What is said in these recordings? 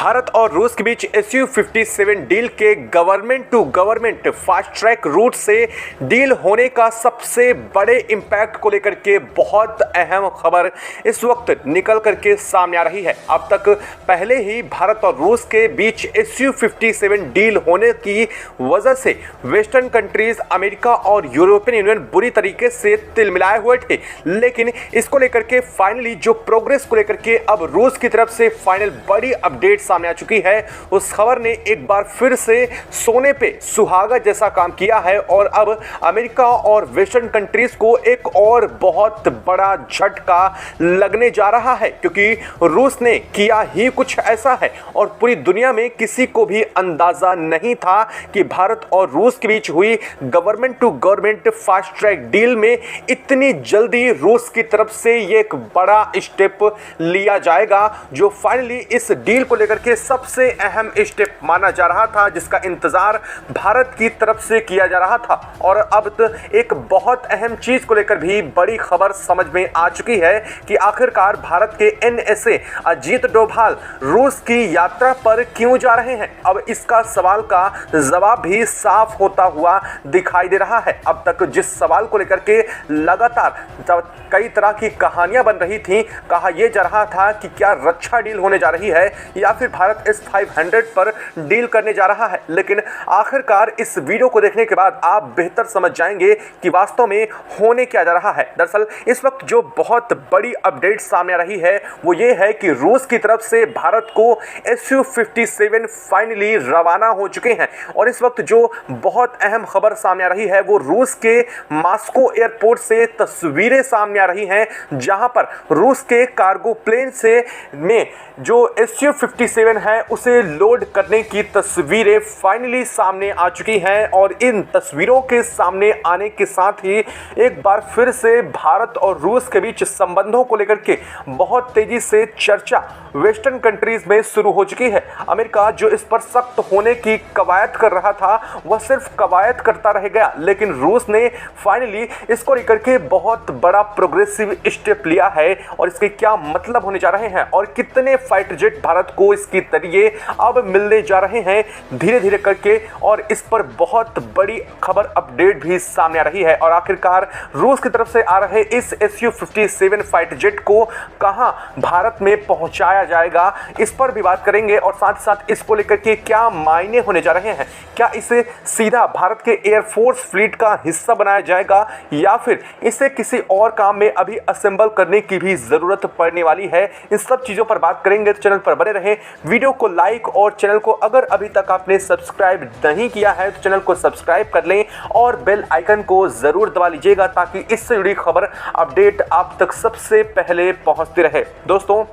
भारत और रूस के बीच Su-57 डील के government to government fast track route से डील होने का सबसे बड़े इंपैक्ट को लेकर के बहुत अहम खबर इस वक्त निकल करके सामने आ रही है। अब तक पहले ही भारत और रूस के बीच Su-57 डील होने की वजह से वेस्टर्न कंट्रीज अमेरिका और यूरोपियन यूनियन बुरी तरीके से तिलमिलाए हुए थे, लेकिन इसको लेकर के फाइनली जो प्रोग्रेस को लेकर के अब रूस की तरफ से फाइनल बड़ी अपडेट सामने आ चुकी है। उस खबर ने एक बार फिर से सोने पे सुहागा जैसा काम किया है और अब अमेरिका और वेस्टर्न कंट्रीज को एक और बहुत बड़ा झटका लगने जा रहा है, क्योंकि रूस ने किया ही कुछ ऐसा है और पूरी दुनिया में किसी को भी अंदाजा नहीं था कि भारत और रूस के बीच हुई government to government fast track deal में इतनी जल्दी रूस की तरफ से ये एक बड़ा स्टेप लिया जाएगा, जो फाइनली इस डील को लेकर के सबसे अहम स्टेप माना जा रहा था, जिसका इंतजार भारत की तरफ से किया जा रहा था। और अब तो एक बहुत अहम चीज को लेकर भी बड़ी खबर समझ में आ चुकी है कि आखिरकार भारत के NSA अजीत डोभाल रूस की यात्रा पर क्यों जा रहे हैं। अब इसका सवाल का जवाब भी साफ होता हुआ दिखाई दे रहा है। अब तक जिस सवाल को लेकर के लगातार कई तरह की कहानियां बन रही थी, कहा यह जा रहा था कि क्या रक्षा डील होने जा रही है या फिर भारत S-500 पर डील करने जा रहा है, लेकिन आखिरकार इस वीडियो को देखने के बाद आप बेहतर समझ जाएंगे कि वास्तव में होने क्या जा रहा है। दरअसल इस वक्त जो बहुत बड़ी अपडेट सामने आ रही है वो ये है कि रूस की तरफ से भारत को Su-57 फाइनली रवाना हो चुके हैं। और इस वक्त जो बहुत अहम खबर सामने आ रही है वो रूस के मॉस्को एयरपोर्ट से तस्वीरें सामने आ रही हैं, जहां पर रूस के कार्गो प्लेन से में जो Su-57 है उसे लोड करने की तस्वीरें फाइनली सामने आ चुकी हैं। और इन तस्वीरों के सामने आने के साथ ही एक बार फिर से भारत और रूस के बीच संबंधों को लेकर के बहुत तेजी से चर्चा वेस्टर्न कंट्रीज में शुरू हो चुकी है। अमेरिका जो इस पर सख्त होने की कवायद कर रहा था वह सिर्फ कवायद करता रह गया, लेकिन रूस ने फाइनली इसको लेकर के बहुत बड़ा प्रोग्रेसिव स्टेप लिया है। और इसके क्या मतलब होने जा रहे हैं और कितने फाइटर जेट भारत को इसके जरिए अब मिलने जा रहे हैं धीरे धीरे करके, और इस पर बहुत बड़ी खबर अपडेट भी सामने आ रही है। और आखिरकार रूस की तरफ से आ रहे इस Su-57 फाइटर जेट को कहां भारत में पहुंचाया जाएगा, इस पर भी बात करेंगे। और साथ ही साथ इसको लेकर के क्या मायने होने जा रहे हैं, क्या इसे सीधा भारत के एयरफोर्स फ्लीट का हिस्सा बनाया जाएगा या फिर इसे किसी और काम में अभी असेंबल करने की भी जरूरत पड़ने वाली है। इन सब चीजों पर बात करेंगे, तो चैनल पर बने रहें, वीडियो को लाइक और चैनल को अगर अभी तक आपने सब्सक्राइब नहीं किया है तो चैनल को सब्सक्राइब कर लें और बेल आइकन को जरूर दबा लीजिएगा, ताकि इससे जुड़ी खबर अपडेट आप तक सबसे पहले पहुंचती रहे। दोस्तों,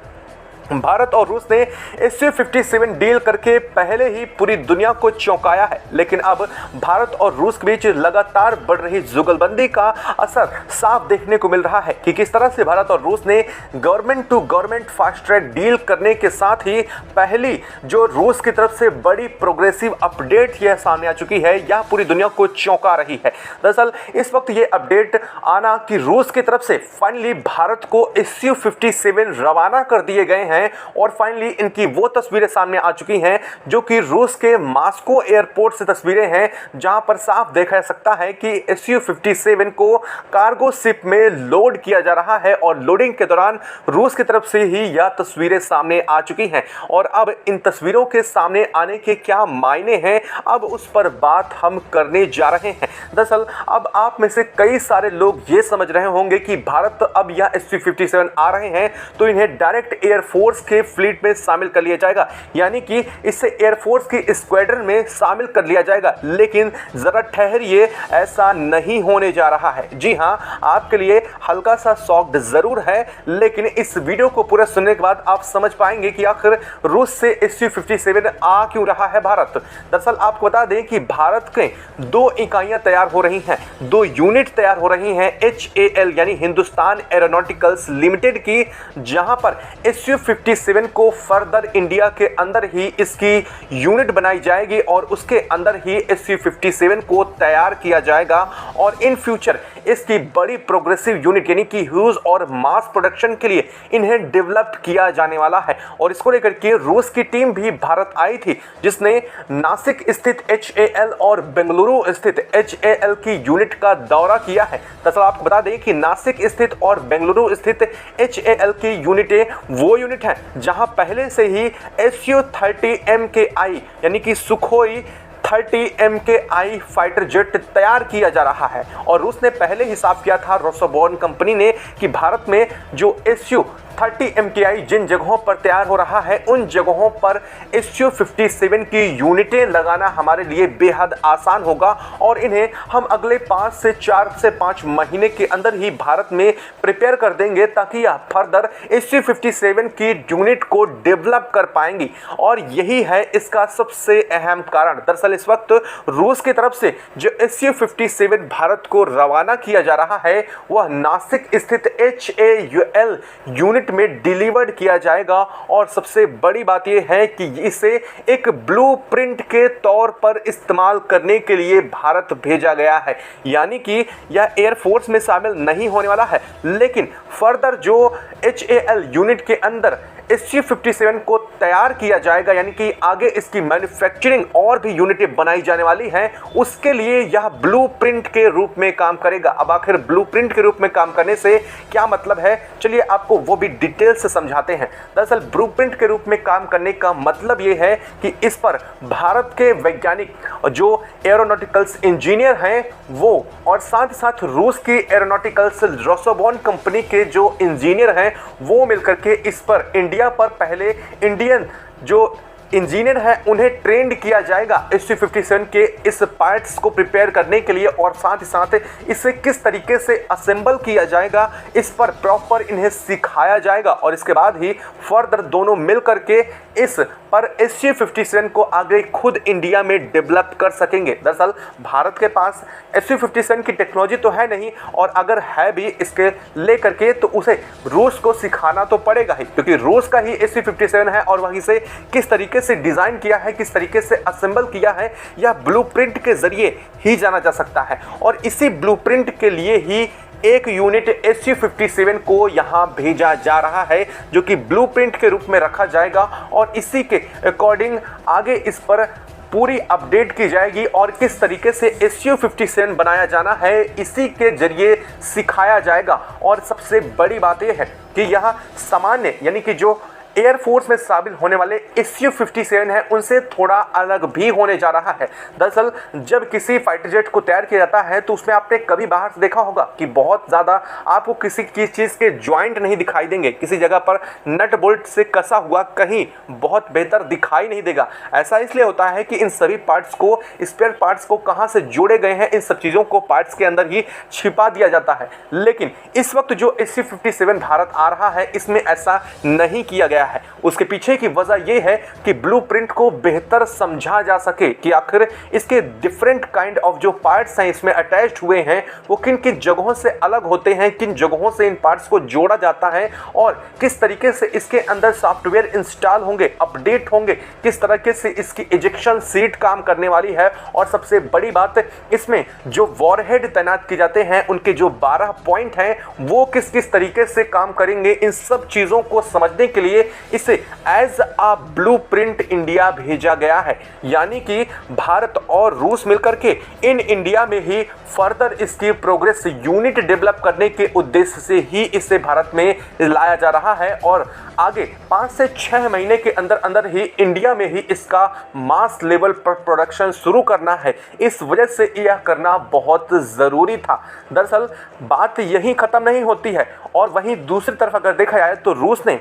भारत और रूस ने Su-57 डील करके पहले ही पूरी दुनिया को चौंकाया है, लेकिन अब भारत और रूस के बीच लगातार बढ़ रही जुगलबंदी का असर साफ देखने को मिल रहा है कि किस तरह से भारत और रूस ने government to government fast track deal करने के साथ ही पहली जो रूस की तरफ से बड़ी प्रोग्रेसिव अपडेट यह सामने आ चुकी है, यह पूरी दुनिया को चौंका रही है। दरअसल इस वक्त ये अपडेट आना कि रूस की तरफ से फाइनली भारत को Su-57 रवाना कर दिए गए हैं और फाइनली इनकी वो तस्वीरें सामने आ चुकी हैं जो कि रूस के मॉस्को एयरपोर्ट से तस्वीरें हैं, जहां पर साफ देखा जा सकता है कि Su-57 को कार्गो शिप में लोड किया जा रहा है और लोडिंग के दौरान रूस की तरफ से ही यह तस्वीरें सामने आ चुकी हैं। और अब इन तस्वीरों के सामने आने के क्या मायने हैं, अब उस पर बात हम करने जा रहे हैं। दरअसल अब आप में से कई सारे लोग ये समझ रहे होंगे कि भारत अब यह Su-57 आ रहे हैं तो इन्हें डायरेक्ट एयरफोर्स के फ्लीट में शामिल कर लिया जाएगा, यानी कि इसे एयरफोर्स की स्क्वाड्रन में शामिल कर लिया जाएगा। लेकिन जरा ठहरिए, ऐसा नहीं होने जा रहा है। जी हां, आपके लिए हल्का सा शॉक्ड जरूर है, लेकिन इस वीडियो को पूरा सुनने के बाद आप समझ पाएंगे कि आखिर रूस से Su-57 आ क्यों रहा है भारत। दरअसल आपको बता दें कि भारत के 2 इकाइयां तैयार हो रही हैं, 2 यूनिट तैयार हो रही हैं HAL यानी हिंदुस्तान एरोनॉटिकल्स लिमिटेड की, जहां पर Su-57 SU-57 को फर्दर इंडिया के अंदर ही इसकी यूनिट बनाई जाएगी और उसके अंदर ही SU-57 को तैयार किया जाएगा और इन फ्यूचर इसकी बड़ी प्रोग्रेसिव यूनिट यानी कि ह्यूज और मास प्रोडक्शन के लिए इन्हें डेवलप किया जाने वाला है। और इसको लेकर के रूस की टीम भी भारत आई थी, जिसने नासिक स्थित HAL और बेंगलुरु स्थित HAL की यूनिट का दौरा किया है। दरअसल आपको बता दें कि नासिक स्थित और बेंगलुरु स्थित HAL की यूनिटें वो यूनिट हैं जहां पहले से ही SU-30 MKI यानी कि सुखोई 30 MKI फाइटर जेट तैयार किया जा रहा है। और रूस ने पहले हिसाब किया था, रोसोबोर्न कंपनी ने, कि भारत में जो SU-30 MKI जिन जगहों पर तैयार हो रहा है उन जगहों पर SU-57 की यूनिटें लगाना हमारे लिए बेहद आसान होगा और इन्हें हम अगले 4 से 5 महीने के अंदर ही भारत में प्रिपेयर कर देंगे ताकि यह फर्दर SU-57 की यूनिट को डेवलप कर पाएंगी। और यही है इसका सबसे अहम कारण। दरअसल इस वक्त रूस की तरफ से जो SU-57 भारत को रवाना किया जा रहा है वह नासिक स्थित HAL यूनिट में डिलीवर्ड किया जाएगा। और सबसे बड़ी बात यह है कि इसे एक ब्लूप्रिंट के तौर पर इस्तेमाल करने के लिए भारत भेजा गया है, यानी कि यह एयरफोर्स में शामिल नहीं होने वाला है, लेकिन फर्दर जो HAL यूनिट के अंदर SU-57 को तैयार किया जाएगा, यानी कि आगे इसकी मैन्युफैक्चरिंग और भी यूनिटें बनाई जाने वाली हैं, उसके लिए यह ब्लूप्रिंट के रूप में काम करेगा। अब आखिर ब्लूप्रिंट के रूप में काम करने से क्या मतलब है, चलिए आपको वो भी डिटेल से समझाते हैं। दरअसल ब्लूप्रिंट के रूप में काम करने का मतलब ये है कि इस पर भारत के वैज्ञानिक जो एरोनॉटिकल्स इंजीनियर हैं वो, और साथ ही साथ रूस की एरोनॉटिकल्स रोसोबोर्न कंपनी के जो इंजीनियर हैं वो मिलकर के इस पर इंडिया पर पहले इंडियन जो इंजीनियर हैं उन्हें ट्रेंड किया जाएगा SU-57 के इस पार्ट्स को प्रिपेयर करने के लिए, और साथ ही साथ इसे किस तरीके से असेंबल किया जाएगा इस पर प्रॉपर इन्हें सिखाया जाएगा। और इसके बाद ही फर्दर दोनों मिल करके इस पर SU-57 को आगे खुद इंडिया में डेवलप कर सकेंगे। दरअसल भारत के पास SU-57 की टेक्नोलॉजी तो है नहीं, और अगर है भी इसके लेकर के तो उसे रूस को सिखाना तो पड़ेगा ही, क्योंकि रूस का ही SU-57 है और वहीं से किस तरीके से डिजाइन किया है, किस तरीके से असेंबल किया है, यह ब्लूप्रिंट के जरिए ही जाना जा सकता है। और इसी ब्लूप्रिंट के लिए ही एक यूनिट SU-57 को यहां भेजा जा रहा है, जो कि ब्लूप्रिंट के रूप में रखा जाएगा और इसी के अकॉर्डिंग आगे इस पर पूरी अपडेट की जाएगी और किस तरीके से SU-57 बनाया जाना है इसी के जरिए सिखाया जाएगा। और सबसे बड़ी बात यह है कि यह सामान्य यानी कि जो एयरफोर्स में शामिल होने वाले SU-57 है उनसे थोड़ा अलग भी होने जा रहा है। दरअसल जब किसी फाइटर जेट को तैयार किया जाता है तो उसमें आपने कभी बाहर से देखा होगा कि बहुत ज़्यादा आपको किसी चीज़ के जॉइंट नहीं दिखाई देंगे, किसी जगह पर नट बोल्ट से कसा हुआ कहीं बहुत बेहतर दिखाई नहीं देगा। ऐसा इसलिए होता है कि इन सभी पार्ट्स को, स्पेयर पार्ट्स को कहाँ से जोड़े गए हैं, इन सब चीज़ों को पार्ट्स के अंदर ही छिपा दिया जाता है। लेकिन इस वक्त जो SU-57 भारत आ रहा है इसमें ऐसा नहीं किया गया है। उसके पीछे की वजह यह है कि ब्लूप्रिंट को बेहतर समझा जा सके कि आखिर इसके डिफरेंट काइंड ऑफ जो पार्ट्स हैं इसमें अटैच्ड हुए हैं वो किन किन जगहों से अलग होते हैं, किन जगहों से इन पार्ट्स को जोड़ा जाता है और किस तरीके से इसके अंदर सॉफ्टवेयर इंस्टॉल होंगे, अपडेट होंगे, किस तरीके से इसकी इजेक्शन सीट काम करने वाली है। और सबसे बड़ी बात, इसमें जो वॉरहेड तैनात किए जाते हैं उनके जो 12 पॉइंट हैं वो किस किस तरीके से काम करेंगे, इन सब चीज़ों को समझने के लिए इसे एज अ ब्लूप्रिंट इंडिया भेजा गया है। यानी कि भारत और रूस मिलकर के इन इंडिया में ही फर्दर इसकी प्रोग्रेस यूनिट डेवलप करने के उद्देश्य से ही इसे भारत में लाया जा रहा है और आगे 5 से 6 महीने के अंदर अंदर ही इंडिया में ही इसका मास लेवल पर प्रोडक्शन शुरू करना है। इस वजह से यह करना बहुत ज़रूरी था। दरअसल बात यहीं ख़त्म नहीं होती है और वहीं दूसरी तरफ अगर देखा जाए तो रूस ने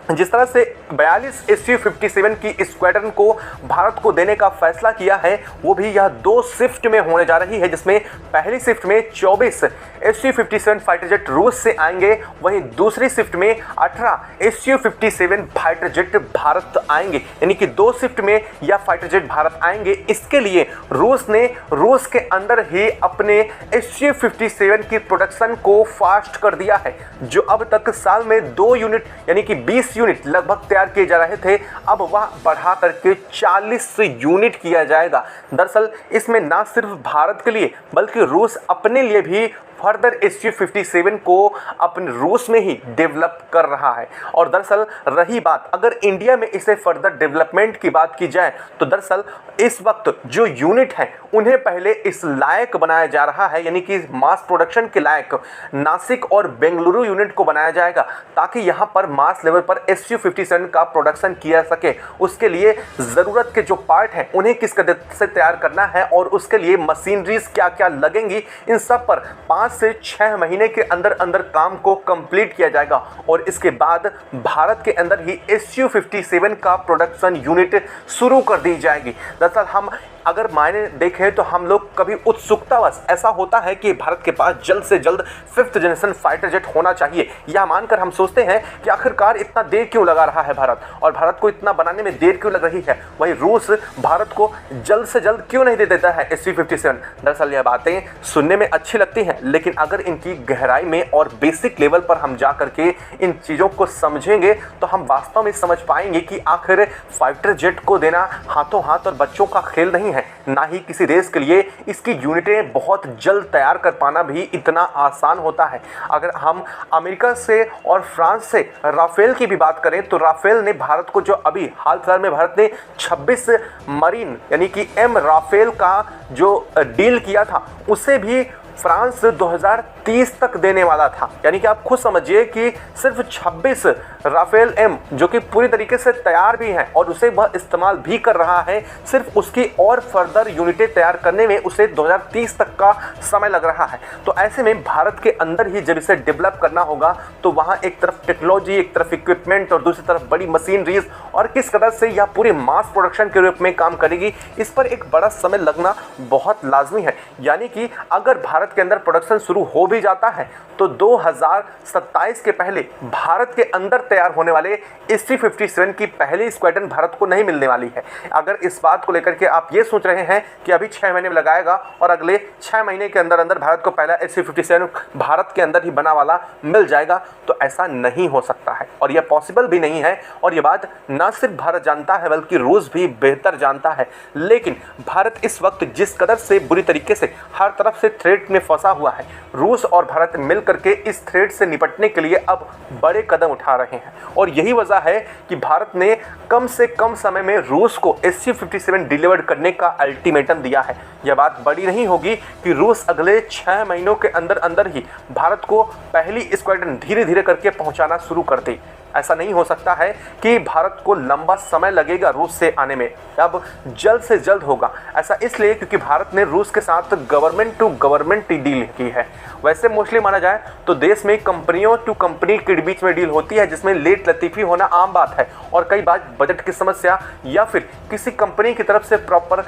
जिस तरह से 42 SU-57 की स्क्वाड्रन को भारत को देने का फैसला किया है वो भी यह 2 शिफ्ट में होने जा रही है, जिसमें पहली शिफ्ट में 24 SU-57 फाइटर जेट रूस से आएंगे, वहीं दूसरी शिफ्ट में 18 SU-57 फाइटर जेट भारत आएंगे। यानी कि 2 शिफ्ट में यह फाइटर जेट भारत आएंगे। इसके लिए रूस ने रूस के अंदर ही अपने SU-57 की प्रोडक्शन को फास्ट कर दिया है, जो अब तक साल में 2 यूनिट यानी कि 20 30 यूनिट लगभग तैयार किए जा रहे थे, अब वह बढ़ा करके 40 यूनिट किया जाएगा। दरअसल इसमें ना सिर्फ भारत के लिए बल्कि रूस अपने लिए भी फर्दर Su-57 को अपने रूस में ही डेवलप कर रहा है। और दरअसल रही बात अगर इंडिया में इसे फर्दर डेवलपमेंट की बात की जाए तो दरअसल इस वक्त जो यूनिट है उन्हें पहले इस लायक बनाया जा रहा है, यानी कि मास प्रोडक्शन के लायक नासिक और बेंगलुरु यूनिट को बनाया जाएगा ताकि यहाँ पर मास लेवल पर Su-57 का प्रोडक्शन किया सके। उसके लिए ज़रूरत के जो पार्ट हैं उन्हें किस कदर से तैयार करना है और उसके लिए मशीनरीज क्या क्या लगेंगी, इन सब पर 5 से 6 महीने के अंदर अंदर काम को कंप्लीट किया जाएगा और इसके बाद भारत के अंदर ही Su-57 का प्रोडक्शन यूनिट शुरू कर दी जाएगी। दरअसल हम अगर मायने देखें तो हम लोग कभी उत्सुकतावश ऐसा होता है कि भारत के पास जल्द से जल्द 5th जनरेशन फाइटर जेट होना चाहिए, यह मानकर हम सोचते हैं कि आखिरकार इतना देर क्यों लगा रहा है भारत और भारत को इतना बनाने में देर क्यों लग रही है, वहीं रूस भारत को जल्द से जल्द क्यों नहीं दे देता है Su-57। दरअसल यह बातें सुनने में अच्छी लगती हैं, लेकिन अगर इनकी गहराई में और बेसिक लेवल पर हम जा करके इन चीज़ों को समझेंगे तो हम वास्तव में समझ पाएंगे कि आखिर फाइटर जेट को देना हाथों हाथ और बच्चों का खेल नहीं है, ना ही किसी देश के लिए इसकी यूनिटें बहुत जल्द तैयार कर पाना भी इतना आसान होता है। अगर हम अमेरिका से और फ्रांस से राफेल की भी बात करें तो राफेल ने भारत को जो अभी हाल फिलहाल में भारत ने 26 मरीन यानी कि M राफेल का जो डील किया था उसे भी फ्रांस 2030 तक देने वाला था, यानी कि आप खुद समझिए कि सिर्फ 26 राफेल M जो कि पूरी तरीके से तैयार भी हैं और उसे वह इस्तेमाल भी कर रहा है, सिर्फ उसकी और फर्दर यूनिटें तैयार करने में उसे 2030 तक का समय लग रहा है। तो ऐसे में भारत के अंदर ही जब इसे डेवलप करना होगा तो वहाँ एक तरफ टेक्नोलॉजी, एक तरफ इक्विपमेंट और दूसरी तरफ बड़ी मशीनरीज और किस कदर से यह पूरे मास प्रोडक्शन के रूप में काम करेगी, इस पर एक बड़ा समय लगना बहुत लाजमी है। यानी कि अगर भारत के अंदर प्रोडक्शन शुरू हो भी जाता है तो 2027 के पहले भारत के अंदर तैयार होने वाले Su-57 की पहली स्क्वाड्रन भारत को नहीं मिलने वाली है। अगर इस बात को लेकर के आप ये सोच रहे हैं कि अभी 6 महीने में लगाएगा और अगले 6 महीने के अंदर अंदर भारत को पहला Su-57 भारत के अंदर ही बना वाला मिल जाएगा, तो ऐसा नहीं हो सकता है और यह पॉसिबल भी नहीं है। और ये बात ना सिर्फ भारत जानता है बल्कि रूस भी बेहतर जानता है। लेकिन भारत इस वक्त जिस कदर से बुरी तरीके से हर तरफ से थ्रेट में फंसा हुआ है, रूस और भारत मिल करके इस थ्रेट से निपटने के लिए अब बड़े कदम उठा रहे हैं और यही वजह है कि भारत ने कम से कम समय में रूस को Su-57 डिलीवर करने का अल्टीमेटम दिया है। यह बात बड़ी नहीं होगी कि रूस अगले 6 महीनों के अंदर अंदर ही भारत को पहली स्क्वाड्रन धीरे धीरे करके पहुंचाना शुरू कर दे। ऐसा नहीं हो सकता है कि भारत को लंबा समय लगेगा रूस से आने में, अब जल्द से जल्द होगा। ऐसा इसलिए क्योंकि भारत ने रूस के साथ गवर्नमेंट टू गवर्नमेंट डील की है। वैसे मोस्टली माना जाए तो देश में कंपनियों टू कंपनी के बीच में डील होती है जिसमें लेट लतीफ़ी होना आम बात है और कई बार बजट की समस्या या फिर किसी कंपनी की तरफ से प्रॉपर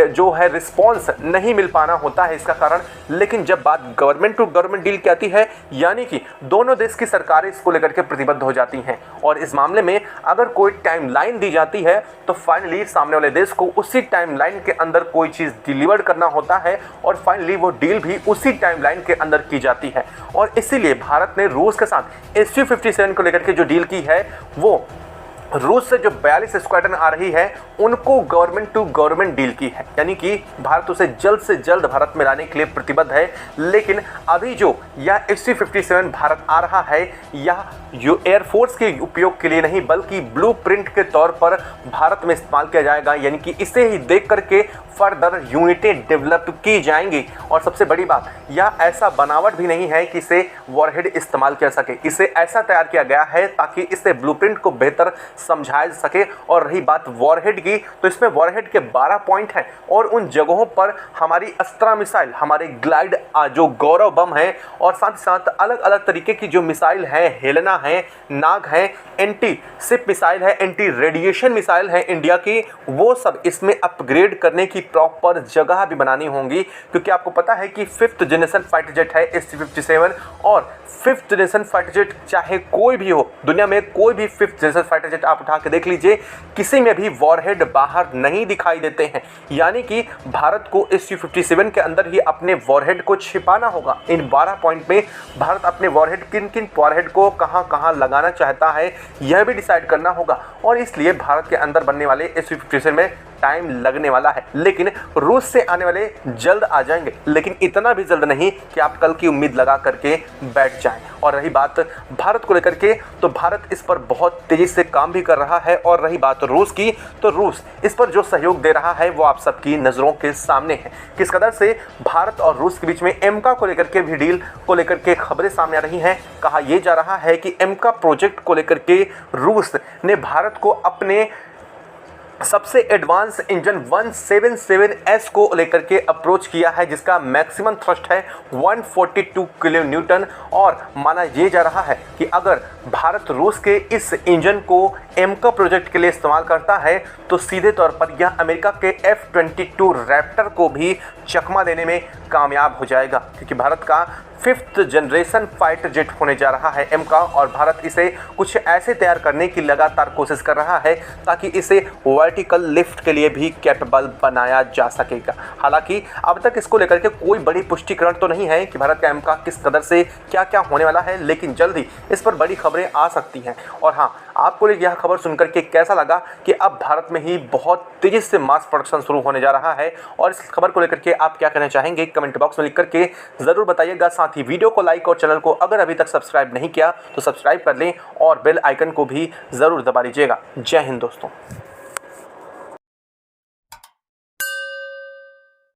जो है रिस्पॉन्स नहीं मिल पाना होता है इसका कारण। लेकिन जब बात गवर्नमेंट टू गवर्नमेंट डील की आती है, यानी कि दोनों देश की सरकारें इसको लेकर के प्रतिबद्ध हो जाती हैं और इस मामले में अगर कोई टाइमलाइन दी जाती है तो फाइनली सामने वाले देश को उसी टाइमलाइन के अंदर कोई चीज़ डिलीवर करना होता है और फाइनली वो डील भी उसी टाइमलाइन के अंदर की जाती है। और इसीलिए भारत ने रूस के साथ Su-57 को लेकर के जो डील की है वो रूस से जो 42 स्क्वाड्रन आ रही है उनको गवर्नमेंट टू गवर्नमेंट डील की है, यानी कि भारत उसे जल्द से जल्द भारत में लाने के लिए प्रतिबद्ध है। लेकिन अभी जो यह Su-57 भारत आ रहा है यह एयरफोर्स के उपयोग के लिए नहीं बल्कि ब्लूप्रिंट के तौर पर भारत में इस्तेमाल किया जाएगा, यानी कि इसे ही देख करके फर्दर यूनिटें डेवलप की जाएंगी। और सबसे बड़ी बात, यह ऐसा बनावट भी नहीं है कि इसे वॉरहेड इस्तेमाल किया सके, इसे ऐसा तैयार किया गया है ताकि इससे ब्लूप्रिंट को बेहतर समझाया जा सके। और रही बात वॉरहेड की, तो इसमें वॉरहेड के 12 पॉइंट हैं और उन जगहों पर हमारी अस्त्रा मिसाइल, हमारे ग्लाइड जो गौरव बम है और साथ ही साथ अलग अलग तरीके की जो मिसाइल हैं, हेलेना है, नाग है, एंटी शिप मिसाइल है, एंटी रेडिएशन मिसाइल है इंडिया की, वो सब इसमें अपग्रेड करने की प्रॉपर जगह भी बनानी होंगी। क्योंकि आपको पता है कि 5th जनरेशन फाइटर जेट है Su-57 और 5th जनरेशन फाइटर जेट चाहे कोई भी हो, दुनिया में कोई भी 5th जनरेशन फाइटर जेट आप उठा के देख लीजिए, किसी में भी वॉरहेड बाहर नहीं दिखाई देते हैं। यानी कि भारत को इस Su-57 के अंदर ही अपने वॉरहेड को छिपाना होगा। इन 12 पॉइंट में भारत अपने वॉरहेड किन वॉरहेड को कहां लगाना चाहता है यह भी डिसाइड करना होगा, और इसलिए भारत के अंदर बनने वाले इस Su-57 में टाइम लगने वाला है। लेकिन रूस से आने वाले जल्द आ जाएंगे, लेकिन इतना भी जल्द नहीं कि आप कल की उम्मीद लगा करके बैठ जाएं। और रही बात भारत को लेकर के, तो भारत इस पर बहुत तेजी से काम भी कर रहा है। और रही बात रूस की, तो रूस इस पर जो सहयोग दे रहा है वो आप सबकी नज़रों के सामने है। किस कदर से भारत और रूस के बीच में एमका को लेकर के भी डील को लेकर के खबरें सामने आ रही हैं। कहा यह जा रहा है कि एमका प्रोजेक्ट को लेकर के रूस ने भारत को अपने सबसे एडवांस इंजन 177S को लेकर के अप्रोच किया है, जिसका मैक्सिमम थ्रस्ट है 142 किलो न्यूटन। और माना यह जा रहा है कि अगर भारत रूस के इस इंजन को एमका प्रोजेक्ट के लिए इस्तेमाल करता है तो सीधे तौर पर यह अमेरिका के F-22 रैप्टर को भी चकमा देने में कामयाब हो जाएगा, क्योंकि भारत का 5th जनरेशन फाइटर जेट होने जा रहा है एमका, और भारत इसे कुछ ऐसे तैयार करने की लगातार कोशिश कर रहा है ताकि इसे वर्टिकल लिफ्ट के लिए भी कैपेबल बनाया जा सकेगा। हालांकि अब तक इसको लेकर के कोई बड़ी पुष्टिकरण तो नहीं है कि भारत का एमका किस कदर से क्या क्या होने वाला है, लेकिन जल्दी इस पर बड़ी खबरें आ सकती हैं। और हाँ, आपको यह खबर सुनकर के कैसा लगा कि अब भारत में ही बहुत तेजी से मास प्रोडक्शन शुरू होने जा रहा है, और इस खबर को लेकर के आप क्या कहना चाहेंगे कमेंट बॉक्स में लिख करके ज़रूर बताइएगा। साथ ही वीडियो को लाइक और चैनल को अगर अभी तक सब्सक्राइब नहीं किया तो सब्सक्राइब कर लें और बेल आइकन को भी ज़रूर दबा लीजिएगा। जय हिंद दोस्तों।